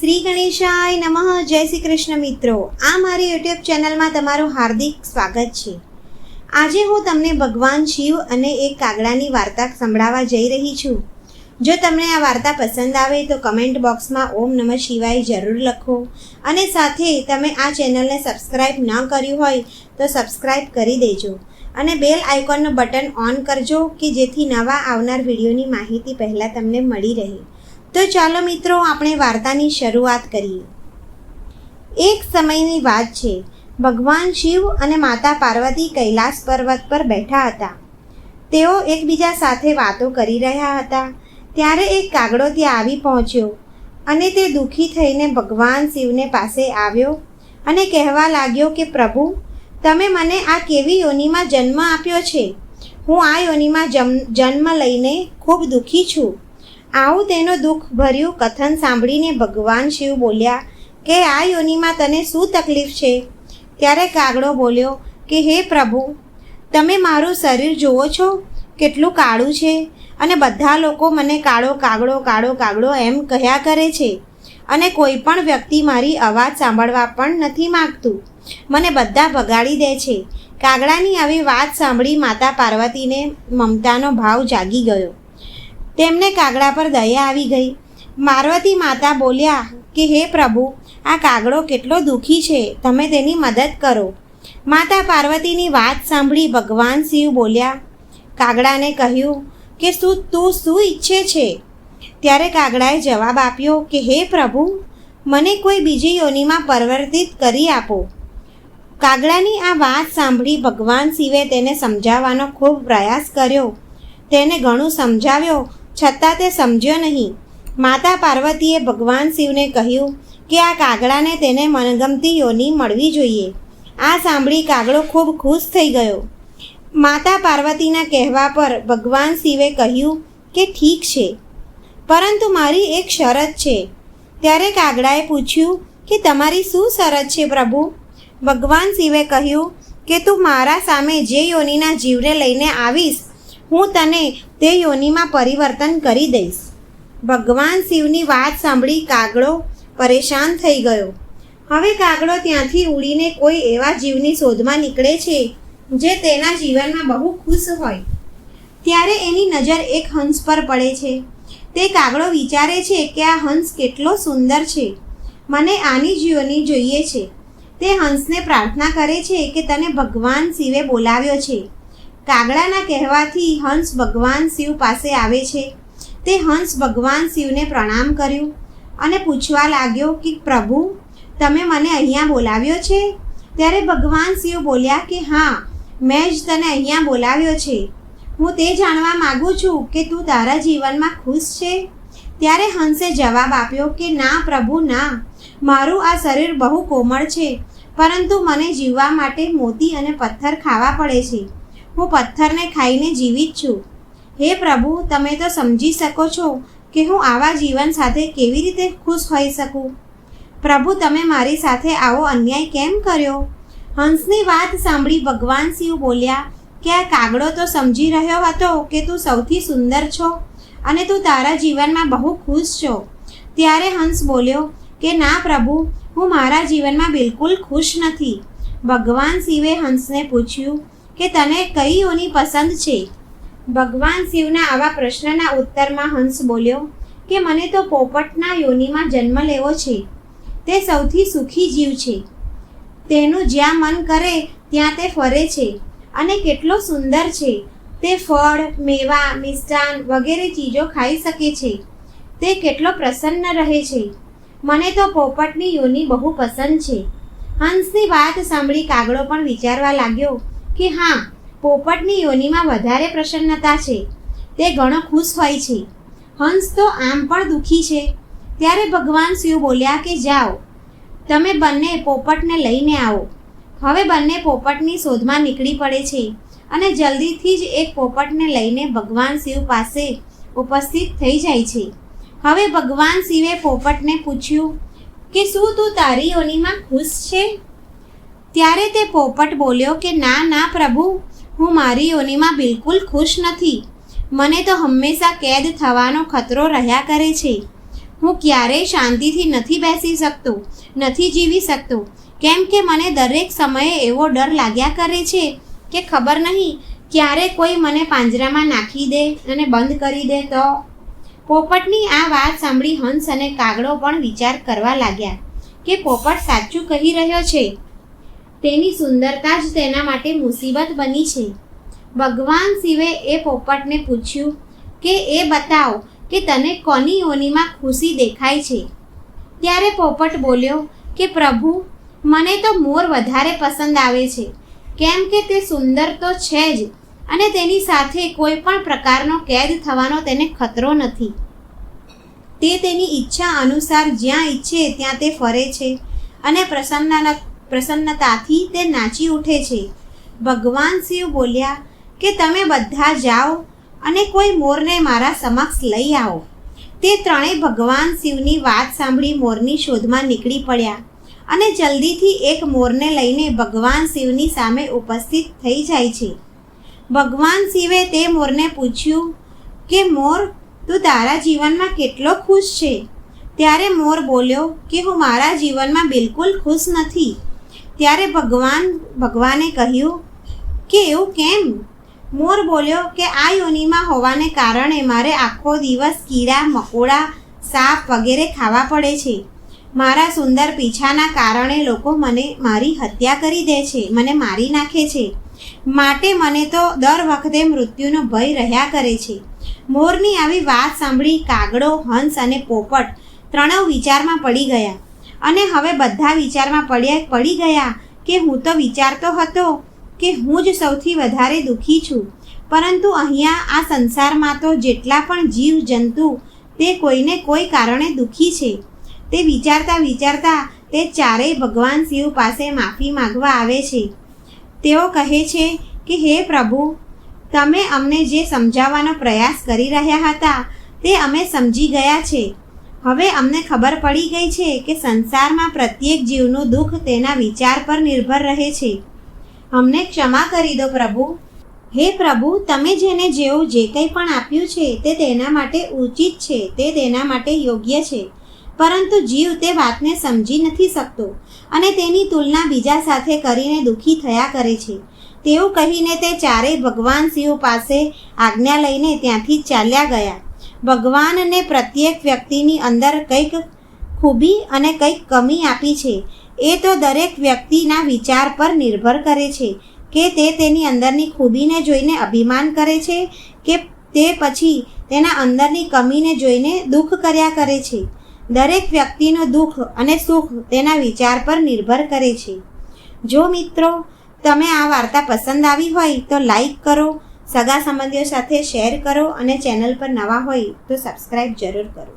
શ્રી ગણેશાય નમઃ. જય શ્રી કૃષ્ણ મિત્રો. આ મારી યુટ્યુબ ચેનલમાં તમારું હાર્દિક સ્વાગત છે. આજે હું તમને ભગવાન શિવ અને એક કાગડાની વાર્તા સંભળાવવા જઈ રહી છું. જો તમને આ વાર્તા પસંદ આવે તો કમેન્ટ બોક્સમાં ઓમ નમઃ શિવાય જરૂર લખો અને સાથે તમે આ ચેનલને સબસ્ક્રાઈબ ન કર્યું હોય તો સબસ્ક્રાઈબ કરી દેજો અને બેલ આઇકોનનું બટન ઓન કરજો કે જેથી નવા આવનાર વિડીયોની માહિતી પહેલાં તમને મળી રહે. તો ચાલો મિત્રો, આપણે વાર્તાની શરૂઆત કરીએ. એક સમયની વાત છે. ભગવાન શિવ અને માતા પાર્વતી કૈલાસ પર્વત પર બેઠા હતા. તેઓ એકબીજા સાથે વાતો કરી રહ્યા હતા. ત્યારે એક કાગડો ત્યાં આવી પહોંચ્યો અને તે દુઃખી થઈને ભગવાન શિવને પાસે આવ્યો અને કહેવા લાગ્યો કે પ્રભુ, તમે મને આ કેવી યોનિમાં જન્મ આપ્યો છે? હું આ યોનિમાં જન્મ લઈને ખૂબ દુઃખી છું. આવું તેનું દુઃખ ભર્યું કથન સાંભળીને ભગવાન શિવ બોલ્યા કે આ યોનિમાં તને શું તકલીફ છે? ત્યારે કાગડો બોલ્યો કે હે પ્રભુ, તમે મારું શરીર જુઓ છો, કેટલું કાળું છે અને બધા લોકો મને કાળો કાગડો કાળો કાગડો એમ કહ્યા કરે છે અને કોઈ પણ વ્યક્તિ મારી અવાજ સાંભળવા પણ નથી માગતું. મને બધા ભગાડી દે છે. કાગડાની આવી વાત સાંભળી માતા પાર્વતીને મમતાનો ભાવ જાગી ગયો. તેમને કાગડા પર દયા આવી ગઈ. પાર્વતી માતા બોલ્યા કે હે પ્રભુ, આ કાગડો કેટલો દુઃખી છે, તમે તેની મદદ કરો. માતા પાર્વતીની વાત સાંભળી ભગવાન શિવ બોલ્યા. કાગડાને કહ્યું કે તું શું ઈચ્છે છે? ત્યારે કાગડાએ જવાબ આપ્યો કે હે પ્રભુ, મને કોઈ બીજી યોનિમાં પરિવર્તિત કરી આપો. કાગડાની આ વાત સાંભળી ભગવાન શિવે તેને સમજાવવાનો ખૂબ પ્રયાસ કર્યો. તેને ઘણું સમજાવ્યો છતાં તે સમજ્યો નહીં. માતા પાર્વતીએ ભગવાન શિવને કહ્યું કે આ કાગડાને તેને મનગમતી યોની મળવી જોઈએ. આ સાંભળી કાગડો ખૂબ ખુશ થઈ ગયો. માતા પાર્વતીના કહેવા પર ભગવાન શિવે કહ્યું કે ઠીક છે, પરંતુ મારી એક શરત છે. ત્યારે કાગડાએ પૂછ્યું કે તમારી શું શરત છે પ્રભુ? ભગવાન શિવે કહ્યું કે તું મારા સામે જે યોનિના જીવને લઈને આવીશ, હું તને તે યોનિમાં પરિવર્તન કરી દઈશ. ભગવાન શિવની વાત સાંભળી કાગડો પરેશાન થઈ ગયો. હવે કાગડો ત્યાંથી ઉડીને કોઈ એવા જીવની શોધમાં નીકળે છે જે તેના જીવનમાં બહુ ખુશ હોય. ત્યારે એની નજર એક હંસ પર પડે છે. તે કાગડો વિચારે છે કે આ હંસ કેટલો સુંદર છે, મને આની જ યોની જોઈએ છે. તે હંસને પ્રાર્થના કરે છે કે તને ભગવાન શિવે બોલાવ્યો છે. કાગડાના કહેવાથી હંસ ભગવાન શિવ પાસે આવે છે. તે હંસ ભગવાન શિવને પ્રણામ કર્યું અને પૂછવા લાગ્યો કે પ્રભુ, તમે મને અહીંયા બોલાવ્યો છે? ત્યારે ભગવાન શિવ બોલ્યા કે હા, મેં જ તને અહીંયા બોલાવ્યો છે. હું તે જાણવા માગું છું કે તું તારા જીવનમાં ખુશ છે? ત્યારે હંસે જવાબ આપ્યો કે ના પ્રભુ, ના. મારું આ શરીર બહુ કોમળ છે, પરંતુ મને જીવવા માટે મોતી અને પથ્થર ખાવા પડે છે. હું પથ્થરને ખાઈને જીવિત છું. હે પ્રભુ, તમે તો સમજી શકો છો કે હું આવા જીવન સાથે કેવી રીતે ખુશ હોઈ શકું. પ્રભુ, તમે મારી સાથે આવો અન્યાય કેમ કર્યો? હંસની વાત સાંભળી ભગવાન શિવ બોલ્યા કે આ કાગડો તો સમજી રહ્યો હતો કે તું સૌથી સુંદર છો અને તું તારા જીવનમાં બહુ ખુશ છો. ત્યારે હંસ બોલ્યો કે ના પ્રભુ, હું મારા જીવનમાં બિલકુલ ખુશ નથી. ભગવાન શિવે હંસને પૂછ્યું કે તને કઈ યોની પસંદ છે? ભગવાન શિવના આવા પ્રશ્નના ઉત્તરમાં હંસ બોલ્યો કે મને તો પોપટના યોનિમાં જન્મ લેવો છે. તે સૌથી સુખી જીવ છે. તેનું જ્યાં મન કરે ત્યાં તે ફરે છે અને કેટલો સુંદર છે. તે ફળ, મેવા, મિષ્ટાન વગેરે ચીજો ખાઈ શકે છે. તે કેટલો પ્રસન્ન રહે છે. મને તો પોપટની યોની બહુ પસંદ છે. હંસની વાત સાંભળી કાગડો પણ વિચારવા લાગ્યો કે હા, પોપટની યોનિમાં વધારે પ્રસન્નતા છે. તે ઘણો ખુશ હોય છે. હંસ તો આમ પણ દુઃખી છે. ત્યારે ભગવાન શિવ બોલ્યા કે જાઓ, તમે બંને પોપટને લઈને આવો. હવે બંને પોપટની શોધમાં નીકળી પડે છે અને જલ્દીથી જ એક પોપટને લઈને ભગવાન શિવ પાસે ઉપસ્થિત થઈ જાય છે. હવે ભગવાન શિવે પોપટને પૂછ્યું કે શું તું તારી યોનિમાં ખુશ છે? ત્યારે તે પોપટ બોલ્યો કે ના ના પ્રભુ, હું મારી યોનિમાં બિલકુલ ખુશ નથી. મને તો હંમેશા કેદ થવાનો ખતરો રહ્યા કરે છે. હું ક્યારેય શાંતિથી નથી બેસી શકતો, નથી જીવી શકતો, કેમ કે મને દરેક સમયે એવો ડર લાગ્યા કરે છે કે ખબર નહીં ક્યારે કોઈ મને પાંજરામાં નાખી દે અને બંધ કરી દે તો. પોપટની આ વાત સાંભળી હંસ અને કાગડો પણ વિચાર કરવા લાગ્યા કે પોપટ સાચું કહી રહ્યો છે. તેની સુંદરતા જ તેના માટે મુસીબત બની છે. ભગવાન શિવે એ પોપટને પૂછ્યું કે એ બતાવ કે તને કોની યોનિમાં ખુશી દેખાય છે. ત્યારે પોપટ બોલ્યો કે પ્રભુ, મને તો મોર વધારે પસંદ આવે છે, કેમ કે તે સુંદર તો છે જ અને તેની સાથે કોઈ પણ પ્રકારનો કેદ થવાનો તેને ખતરો નથી. તે તેની ઈચ્છા અનુસાર જ્યાં ઈચ્છે ત્યાં તે ફરે છે અને પ્રસન્નતાથી તે નાચી ઉઠે છે. ભગવાન શિવ બોલ્યા કે તમે બધા જાઓ અને કોઈ મોરને મારા સમક્ષ લઈ આવો. તે ત્રણેય ભગવાન શિવની વાત સાંભળી મોરની શોધમાં નીકળી પડ્યા અને જલ્દીથી એક મોરને લઈને ભગવાન શિવની સામે ઉપસ્થિત થઈ જાય છે. ભગવાન શિવે તે મોરને પૂછ્યું કે મોર, તું તારા જીવનમાં કેટલો ખુશ છે? ત્યારે મોર બોલ્યો કે હું મારા જીવનમાં બિલકુલ ખુશ નથી. ત્યારે ભગવાને કહ્યું કે એવું કેમ? મોર બોલ્યો કે આ યોનિમાં હોવાને કારણે મારે આખો દિવસ કીડા, મકોડા, સાપ વગેરે ખાવા પડે છે. મારા સુંદર પીછાના કારણે લોકો મને મારી હત્યા કરી દે છે, મને મારી નાખે છે. માટે મને તો દર વખતે મૃત્યુનો ભય રહ્યા કરે છે. મોરની આવી વાત સાંભળી કાગડો, હંસ અને પોપટ ત્રણેય વિચારમાં પડી ગયા અને હવે બધા વિચારમાં પડી ગયા કે હું તો વિચારતો હતો કે હું જ સૌથી વધારે દુઃખી છું, પરંતુ અહીંયા આ સંસારમાં તો જેટલા પણ જીવ જંતુ તે કોઈને કોઈ કારણે દુઃખી છે. તે વિચારતા તે ચારેય ભગવાન શિવ પાસે માફી માંગવા આવે છે. તેઓ કહે છે કે હે પ્રભુ, તમે અમને જે સમજાવવાનો પ્રયાસ કરી રહ્યા હતા તે અમે સમજી ગયા છે. હવે અમને ખબર પડી ગઈ છે કે સંસારમાં પ્રત્યેક જીવનું દુઃખ તેના વિચાર પર નિર્ભર રહે છે. અમને ક્ષમા કરી દો પ્રભુ. હે પ્રભુ, તમે જેને જેવું જે કંઈ પણ આપ્યું છે તે તેના માટે ઉચિત છે, તે તેના માટે યોગ્ય છે, પરંતુ જીવ તે વાતને સમજી નથી શકતો અને તેની તુલના બીજા સાથે કરીને દુઃખી થયા કરે છે. તેવું કહીને તે ચારેય ભગવાન શિવ પાસે આજ્ઞા લઈને ત્યાંથી ચાલ્યા ગયા. ભગવાનને પ્રત્યેક વ્યક્તિની અંદર કંઈક ખૂબી અને કંઈક કમી આપી છે. એ તો દરેક વ્યક્તિના વિચાર પર નિર્ભર કરે છે કે તે તેની અંદરની ખૂબીને જોઈને અભિમાન કરે છે કે તે પછી તેના અંદરની કમીને જોઈને દુઃખ કર્યા કરે છે. દરેક વ્યક્તિનું દુઃખ અને સુખ તેના વિચાર પર નિર્ભર કરે છે. જો મિત્રો તમે આ વાર્તા પસંદ આવી હોય તો લાઈક કરો, સગા સંબંધીઓ સાથે શેર કરો અને ચેનલ પર નવા હોય તો સબસ્ક્રાઈબ જરૂર કરો.